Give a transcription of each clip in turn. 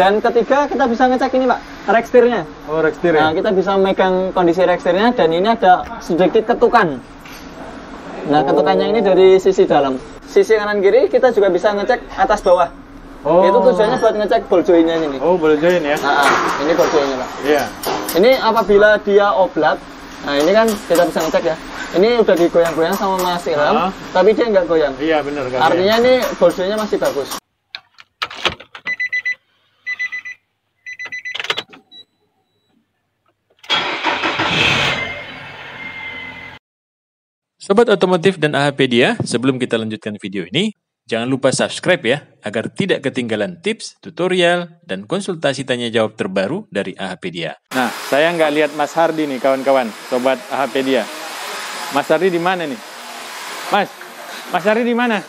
Dan ketiga kita bisa ngecek ini Pak, rek setirnya. Oh, rek setir ya? Nah, kita bisa memegang kondisi rek setirnya dan ini ada sedikit ketukan. Nah, ketukannya ini dari sisi dalam. Sisi kanan kiri kita juga bisa ngecek atas bawah. Oh. Itu tujuannya buat ngecek ball joinnya ini. Oh, ball join ya? Ini ball joinnya Pak. Iya. Ini apabila dia oblat, nah ini kan kita bisa ngecek ya. Ini udah digoyang-goyang sama Mas Ilham, tapi dia nggak goyang. Iya benar. Artinya ini ball joinnya masih bagus. Sobat Otomotif dan AHPedia, sebelum kita lanjutkan video ini, jangan lupa subscribe ya, agar tidak ketinggalan tips, tutorial, dan konsultasi tanya jawab terbaru dari AHPedia. Nah, saya nggak lihat Mas Hardi nih kawan-kawan, Sobat AHPedia. Mas Hardi di mana nih? Mas Hardi di mana?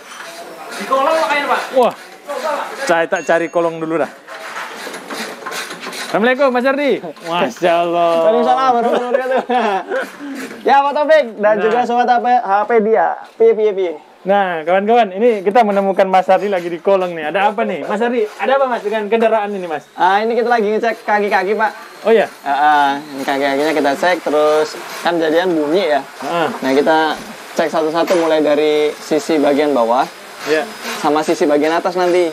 Di kolong makanya Pak. Wah, saya tak cari kolong dulu dah. Assalamualaikum Mas Hardi. Masya Allah. Waalaikumsalam warahmatullahi wabarakatuh. Ya Pak Taufik dan juga sobat AHPedia. Piye. Nah, kawan-kawan, ini kita menemukan Mas Hardi lagi di kolong nih. Ada apa nih? Mas Hardi, ada apa Mas dengan kendaraan ini Mas? Ini kita lagi ngecek kaki-kaki Pak. Oh ya? Ini kaki-kakinya kita cek, terus kan jadian bunyi ya. Nah kita cek satu-satu mulai dari sisi bagian bawah. Ya. Sama sisi bagian atas nanti.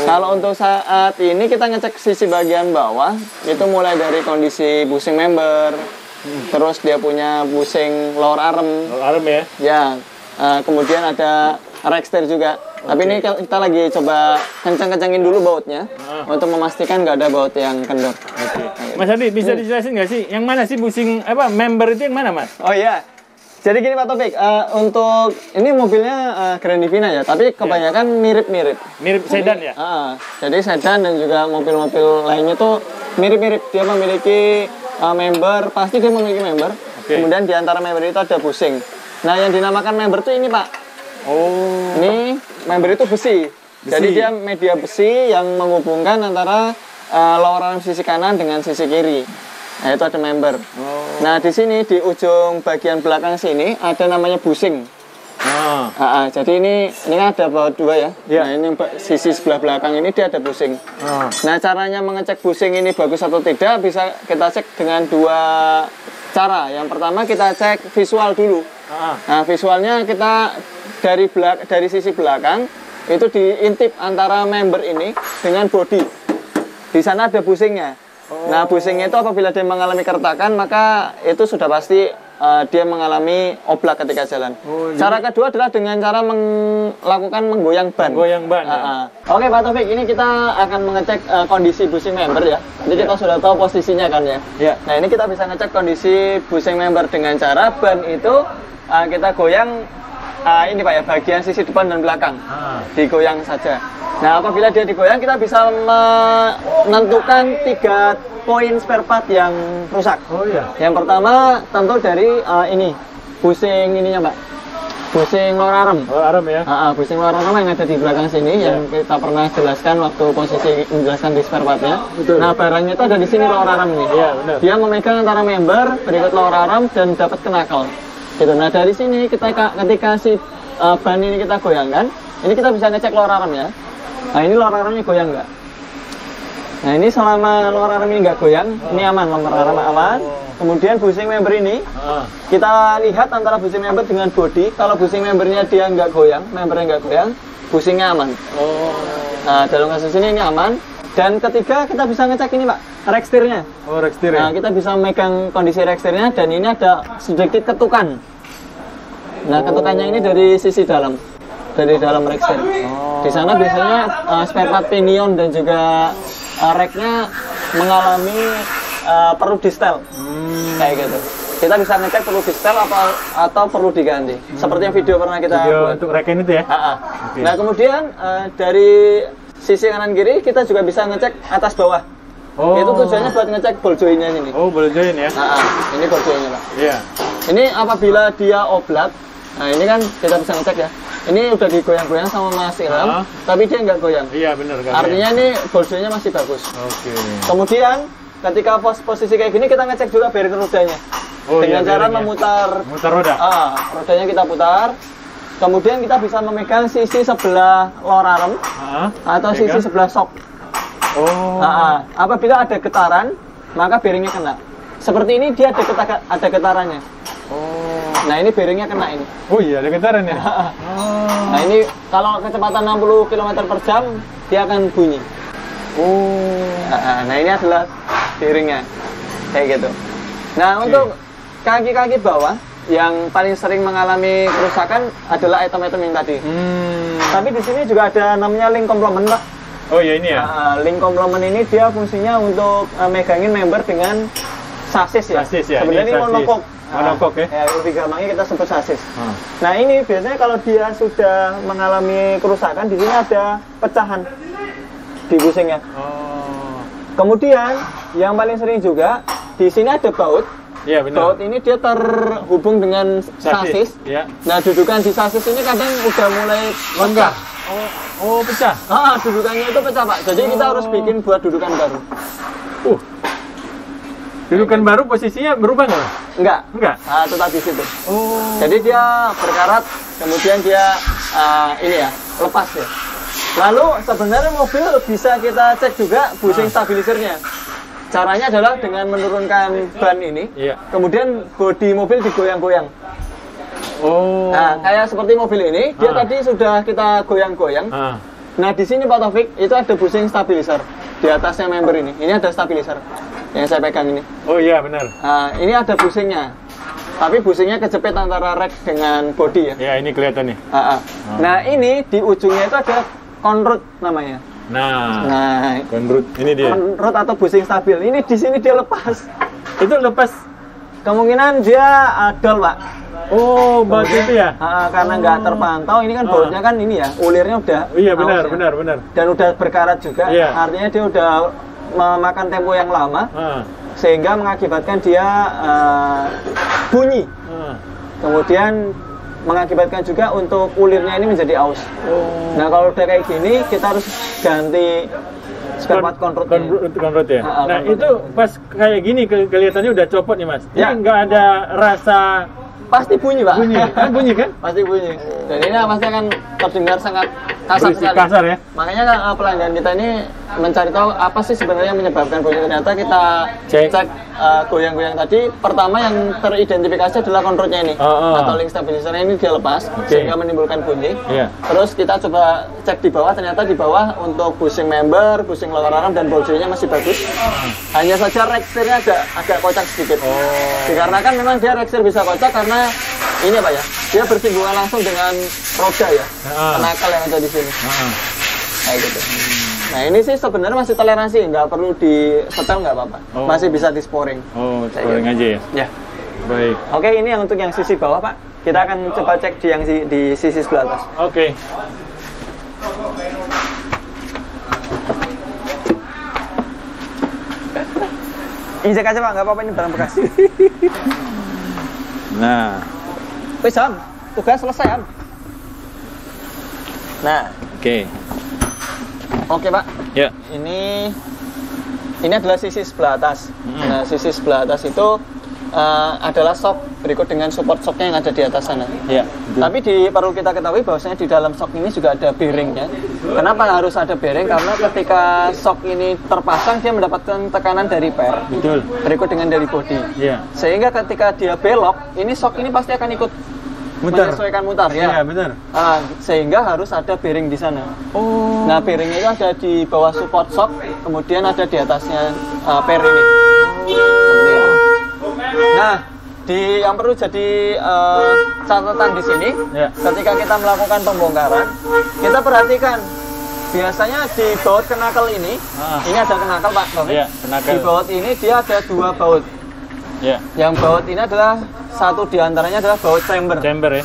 Kalau untuk saat ini kita ngecek sisi bagian bawah, itu mulai dari kondisi bushing member, terus dia punya bushing lower arm. Lower arm ya? Ya. Kemudian ada rek setir juga. Tapi ini kita lagi coba kencang-kencangin dulu bautnya untuk memastikan nggak ada baut yang kendor. Mas Hardi, bisa dijelasin nggak sih yang mana sih bushing member itu yang mana Mas? Oh iya. Jadi gini Pak Taufik, untuk ini mobilnya Grand Divina ya, tapi kebanyakan mirip-mirip. Mirip sedan ya? Jadi sedan dan juga mobil-mobil lainnya tuh mirip-mirip. Dia memiliki member, pasti dia memiliki member. Kemudian di antara member itu ada bushing. Nah yang dinamakan member tuh ini Pak. Oh. Ini member itu besi. Jadi dia media besi yang menghubungkan antara lower arm sisi kanan dengan sisi kiri. Nah itu ada member. Nah di sini di ujung bagian belakang sini ada namanya bushing. Jadi ini kan ada baut dua ya. Nah ini sisi sebelah belakang ini dia ada bushing. Nah caranya mengecek bushing ini bagus atau tidak bisa kita cek dengan dua cara. Yang pertama kita cek visual dulu. Nah visualnya kita dari sisi belakang itu diintip antara member ini dengan bodi. Di sana ada bushingnya. Nah bushingnya itu apabila dia mengalami keretakan maka itu sudah pasti dia mengalami oblak ketika jalan. Cara kedua adalah dengan cara melakukan menggoyang ban. Oke Pak Taufik, ini kita akan mengecek kondisi bushing member ya. Jadi kita sudah tahu posisinya kan ya. Nah ini kita bisa ngecek kondisi bushing member dengan cara ban itu kita goyang ini Pak ya, bagian sisi depan dan belakang. Digoyang saja. Nah apabila dia digoyang kita bisa menentukan 3 poin spare part yang rusak. Yang pertama tentu dari ini bushing ininya Pak, bushing lower arm. Bushing lower arm yang ada di belakang sini yang kita pernah jelaskan waktu posisi menjelaskan di spare partnya. Nah barangnya itu ada di sini lower arm ini. Dia memegang antara member berikut lower arm dan dapat kenakel. Gitu. Nah dari sini ketika si ban ini kita goyangkan, ini kita bisa ngecek lower arm ya. Nah ini lower armnya goyang nggak? Nah ini selama lower arm ini nggak goyang, ini aman, lower arm aman. Kemudian bushing member ini, kita lihat antara bushing member dengan body. Kalau bushing membernya dia nggak goyang, membernya nggak goyang, bushingnya aman. Nah dalam kasus ini aman. Dan ketiga kita bisa ngecek ini Pak, rek setirnya. Rek setir ya? Nah kita bisa memegang kondisi rek setirnya dan ini ada sedikit ketukan. Nah ketukannya ini dari sisi dalam. Dari dalam rek setir. Di sana biasanya spare part pinion dan juga reknya mengalami perlu di setel. Kayak gitu. Kita bisa ngecek perlu di setel atau perlu diganti. Seperti yang video pernah kita buat. Untuk rek ini tuh ya? Nah kemudian dari sisi kanan kiri kita juga bisa ngecek atas bawah. Itu tujuannya buat ngecek ball joinnya ini. Ball join ya? Ini ball joinnya Pak. Ini apabila dia oblat. Nah ini kan kita bisa ngecek ya. Ini udah digoyang-goyang sama Mas Ilham, tapi dia nggak goyang. Iya benar kan. Artinya ini ball joinnya masih bagus. Kemudian ketika posisi kayak gini kita ngecek juga bearing rodanya. Dengan cara memutar roda. Rodanya kita putar. Kemudian kita bisa memegang sisi sebelah lower arm atau sisi sebelah shock. Oh. Apabila ada getaran, maka bearingnya kena. Seperti ini dia ada getarannya. Oh. Nah ini bearingnya kena ini. Oh iya, ada getaran ya. Nah ini kalau kecepatan 60 km per jam dia akan bunyi. Oh. Nah ini adalah bearingnya kayak gitu. Nah untuk kaki-kaki bawah yang paling sering mengalami kerusakan adalah item-item yang tadi. Tapi di sini juga ada namanya link complement, Pak. Oh ya ini ya. Link complement ini dia fungsinya untuk megangin member dengan sasis ya. Sasis ya. Sebenarnya ini monokok. Monokok ya. Ya, lebih gampangnya kita sebut sasis. Nah ini biasanya kalau dia sudah mengalami kerusakan, di sini ada pecahan di busingnya. Oh. Kemudian yang paling sering juga di sini ada baut. Iya benar. Baut ini dia terhubung dengan sasis. Ya. Nah dudukan di sasis ini kadang udah mulai Lengkap. Oh pecah. Dudukannya itu pecah Pak. Jadi kita harus bikin buat dudukan baru. Dudukan baru posisinya berubah nggak? Enggak. Tetap di situ. Oh. Jadi dia berkarat, kemudian dia ini ya lepas ya. Lalu sebenarnya mobil bisa kita cek juga busing stabilisernya. Caranya adalah dengan menurunkan ban ini, kemudian bodi mobil digoyang-goyang. Oh. Nah, kayak seperti mobil ini, dia tadi sudah kita goyang-goyang. Nah, di sini Pak Taufik, itu ada busing stabilizer di atasnya member ini. Ini ada stabilizer yang saya pegang ini. Oh iya benar. Nah, ini ada busingnya. Tapi busingnya kejepit antara rek dengan bodi ya. Ya, ini kelihatan nih. Nah, ini di ujungnya itu ada conrod namanya. Nah, conrod ini dia. Conrod atau busing stabil. Ini di sini dia lepas. Itu lepas. Kemungkinan dia adol, Pak. Oh, baut itu ya? Karena nggak terpantau. Ini kan bautnya kan ini ya, ulirnya udah. Iya benar, ya. benar. Dan udah berkarat juga. Iya. Artinya dia udah memakan tempo yang lama, sehingga mengakibatkan dia bunyi. Kemudian mengakibatkan juga untuk ulirnya ini menjadi aus. Nah kalau udah kayak gini kita harus ganti spare part conrod ya. Nah itu pas kayak gini kelihatannya udah copot nih Mas. Jadi nggak ada rasa. Pasti bunyi Pak. Bunyi kan? Pasti bunyi. Dan ini pasti akan terdengar sangat kasar sekali. Kasar ya. Makanya pelanggan kita ini mencari tahu apa sih sebenarnya yang menyebabkan bunyi. Ternyata kita cek goyang-goyang tadi. Pertama yang teridentifikasi adalah conrodnya ini atau link stabilisernya ini dia lepas sehingga menimbulkan bunyi. Terus kita coba cek di bawah. Ternyata di bawah untuk busing member, busing lower arm dan bodinya masih bagus. Hanya saja reksirnya agak kocak sedikit. Dikarenakan memang dia reksir bisa kocak karena ini apa ya? Dia bersinggungan langsung dengan roda ya, penakal yang ada di sini. Kayak gitu. Nah ini sih sebenarnya masih toleransi, nggak perlu di setel nggak apa-apa, masih bisa di sporing. Sporing aja ya? Ya. Baik. Oke, ini yang untuk yang sisi bawah Pak. Kita akan coba cek di yang di sisi sebelah atas. Oke. Injek aja Pak, nggak apa-apa ini barang bekas. Nah. Wis Am, tugas selesai Am. Nah. Oke Pak. Ya. Ini adalah sisi sebelah atas. Nah sisi sebelah atas itu adalah sok berikut dengan support soknya yang ada di atas sana. Ya. Tapi perlu kita ketahui bahwasanya di dalam sok ini juga ada bearingnya. Kenapa harus ada bearing? Karena ketika sok ini terpasang dia mendapatkan tekanan dari per. Betul. Berikut dengan dari bodi. Iya. Sehingga ketika dia belok, ini sok ini pasti akan ikut menyesuaikan mutar ya. Iya benar. Sehingga harus ada bearing di sana. Nah bearingnya itu ada di bawah support sok, kemudian ada di atasnya per ini. Seperti itu. Nah, yang perlu jadi catatan di sini, ketika kita melakukan pembongkaran, kita perhatikan biasanya di baut kenakel ini ada kenakel Pak. Di baut ini dia ada dua baut. Yang baut ini adalah satu diantaranya adalah baut chamber. Ya.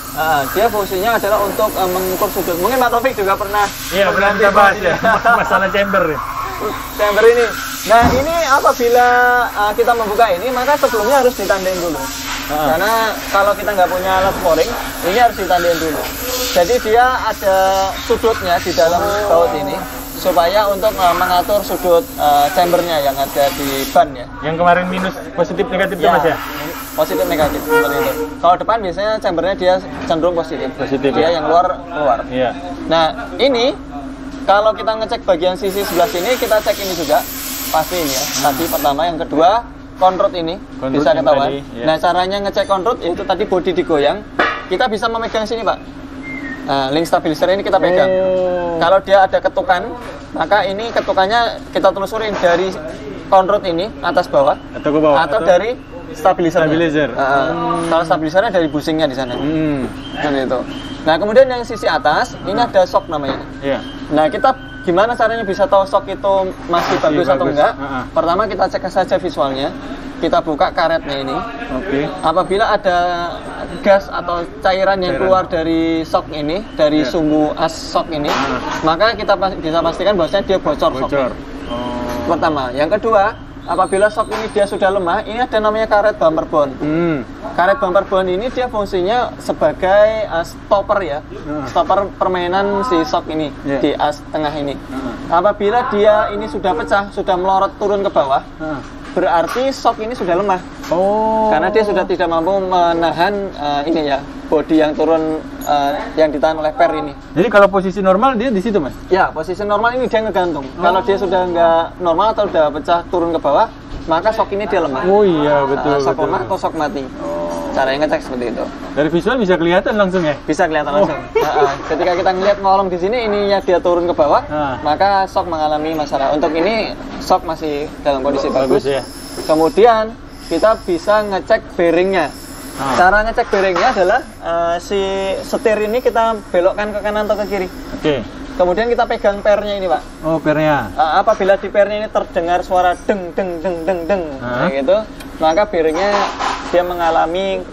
Dia fungsinya adalah untuk mengukur sudut. Mungkin Pak Taufik juga pernah. Iya pernah kita bahas ya masalah chamber. Chamber ini. Nah ini apabila kita membuka ini maka sebelumnya harus ditandain dulu. Karena kalau kita nggak punya alat boring, ini harus ditandain dulu. Jadi dia ada sudutnya di dalam baut ini supaya untuk mengatur sudut chambernya yang ada di ban ya. Yang kemarin minus positif negatif itu Mas ya? Positif negatif seperti itu. Kalau depan biasanya chambernya dia cenderung positif. Dia yang luar. Iya. Nah ini Kalau kita ngecek bagian sisi sebelah sini, kita cek ini juga. Pasti ini ya. Tadi pertama, yang kedua, konrod ini bisa ketahuan. Tadi, ya. Nah, caranya ngecek konrod itu tadi bodi digoyang. Kita bisa memegang sini, Pak. Nah, link stabilizer ini kita pegang. Kalau dia ada ketukan, maka ini ketukannya kita telusurin dari konrod ini atas bawah Atau ke bawah? atau dari stabilizer. Kalau stabilizernya dari busingnya di sana. Seperti itu. Nah, kemudian yang sisi atas ini ada shock namanya. Iya. Nah, kita gimana caranya bisa tahu shock itu masih bagus atau enggak? Pertama kita cek saja visualnya. Kita buka karetnya ini. Oke. Apabila ada gas atau cairan yang keluar dari shock ini, dari sumbu as shock ini, maka kita bisa pastikan bahwasanya dia bocor. Shock. Pertama. Yang kedua, apabila shock ini dia sudah lemah, ini ada namanya karet bumper bond. Karet bumper bond ini dia fungsinya sebagai stopper ya, stopper permainan si shock ini di as tengah ini. Apabila dia ini sudah pecah, sudah melorot turun ke bawah, berarti shock ini sudah lemah. Karena dia sudah tidak mampu menahan ini ya, bodi yang turun yang ditahan oleh per ini. Jadi kalau posisi normal dia di situ, Mas? Ya, posisi normal ini dia ngegantung. Kalau dia sudah nggak normal atau sudah pecah turun ke bawah, maka shock ini dia lemah. Oh iya, betul. Shock lemah atau shock mati. Caranya ngecek seperti itu. Dari visual bisa kelihatan langsung ya? Bisa kelihatan langsung. Ketika kita ngelihat ngolong di sini, ininya dia turun ke bawah, maka shock mengalami masalah. Untuk ini shock masih dalam kondisi bagus. Ya. Kemudian kita bisa ngecek bearingnya. Cara ngecek bearingnya adalah si setir ini kita belokkan ke kanan atau ke kiri. Oke. Kemudian kita pegang pernya ini, Pak. Oh, pernya. Apabila di pernya ini terdengar suara deng deng deng deng deng kayak gitu, maka bearingnya dia mengalami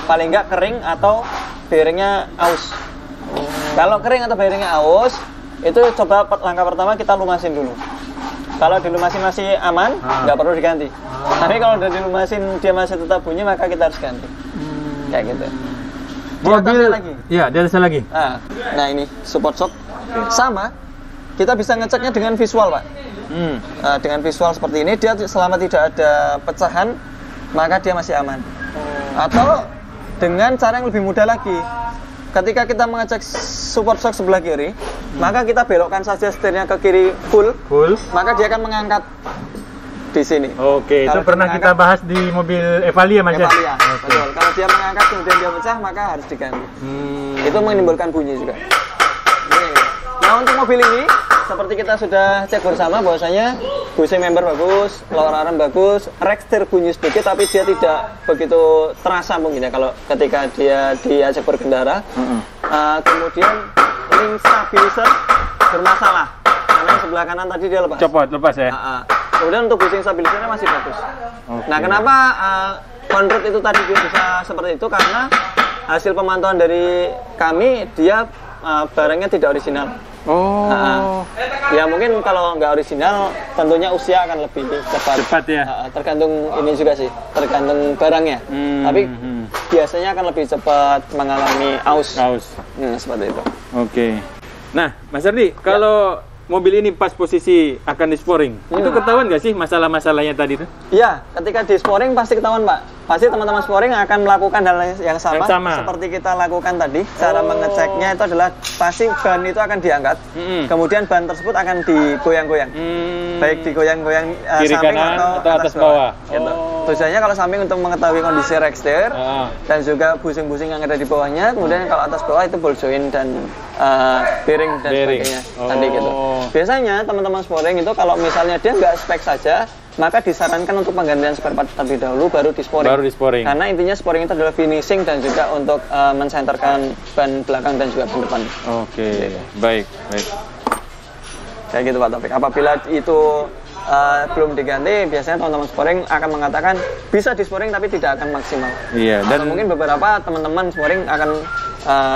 paling enggak kering atau bearingnya aus. Kalau kering atau bearingnya aus, itu coba langkah pertama kita lumasin dulu. Kalau dilumasin masih aman, nggak perlu diganti. Tapi kalau udah dilumasin dia masih tetap bunyi, maka kita harus ganti. Kayak gitu. Di atasnya lagi. Iya, di atasnya lagi. Nah ini support shock. Sama, kita bisa ngeceknya dengan visual, Pak. Dengan visual seperti ini, dia selama tidak ada pecahan, maka dia masih aman. Atau dengan cara yang lebih mudah lagi, ketika kita mengecek support shock sebelah kiri, maka kita belokkan saja setirnya ke kiri full, maka dia akan mengangkat di sini. Oke, itu pernah kita bahas di mobil Evalia, Mas. Evalia, betul. Kalau dia mengangkat kemudian dia pecah, maka harus diganti. Itu menimbulkan bunyi juga. Nah, untuk mobil ini, seperti kita sudah cek bersama bahwasanya busing member bagus, lower arm bagus, rack steer bunyi sedikit tapi dia tidak begitu terasa mungkin ya kalau ketika dia diajak berkendara. Kemudian ring stabilizer bermasalah karena sebelah kanan tadi dia lepas. Lepas ya. Kemudian untuk busing stabilizernya masih bagus. Nah, kenapa konrod itu tadi dia bisa seperti itu? Karena hasil pemantauan dari kami dia barangnya tidak orisinal. Ya mungkin kalau nggak orisinal tentunya usia akan lebih cepat ya. Tergantung ini juga sih, tergantung barangnya. Tapi biasanya akan lebih cepat mengalami aus. Seperti itu. Oke. Nah, Mas Ardi, kalau mobil ini pas posisi akan disporing, itu ketahuan nggak sih masalah-masalahnya tadi itu? Iya, ketika disporing pasti ketahuan, Pak. Pasti teman-teman sporing akan melakukan hal yang sama seperti kita lakukan tadi. Cara mengeceknya itu adalah pasti ban itu akan diangkat, kemudian ban tersebut akan digoyang-goyang, baik digoyang-goyang samping atau atas bawah. Gitu. Tujuannya kalau samping untuk mengetahui kondisi rack steer dan juga busing-busing yang ada di bawahnya. Kemudian kalau atas bawah itu ball joint dan bearing dan sebagainya tadi gitu. Biasanya teman-teman sporing itu kalau misalnya dia nggak spek saja, maka disarankan untuk penggantian spare part terlebih dahulu baru disporing. Karena intinya sporing itu adalah finishing dan juga untuk mensenterkan ban belakang dan juga ban depan. Oke, baik. Kayak gitu Pak Taufik. Apabila itu belum diganti, biasanya teman-teman sporing akan mengatakan bisa disporing tapi tidak akan maksimal. Iya. Dan mungkin beberapa teman-teman sporing akan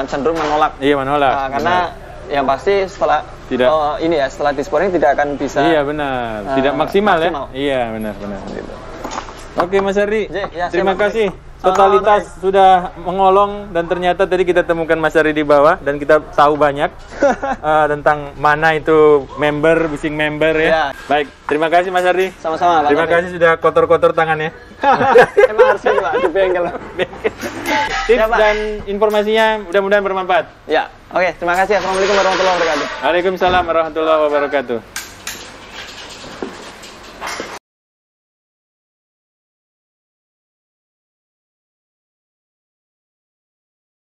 cenderung menolak. Iya, menolak. Karena yang pasti setelah setelah disporing tidak akan bisa. Iya benar, tidak maksimal ya. Iya benar. Oke Mas Ardi, terima kasih totalitas sudah mengolong dan ternyata tadi kita temukan Mas Ardi di bawah dan kita tahu banyak tentang mana itu member, bising member ya. Baik, terima kasih Mas Ardi. Sama-sama. Terima kasih sudah kotor-kotor tangannya. Emang harus gitu Pak, di bengkel. Tips dan informasinya mudah-mudahan bermanfaat. Ya, oke. Terima kasih. Assalamualaikum warahmatullahi wabarakatuh. Waalaikumsalam warahmatullahi wabarakatuh.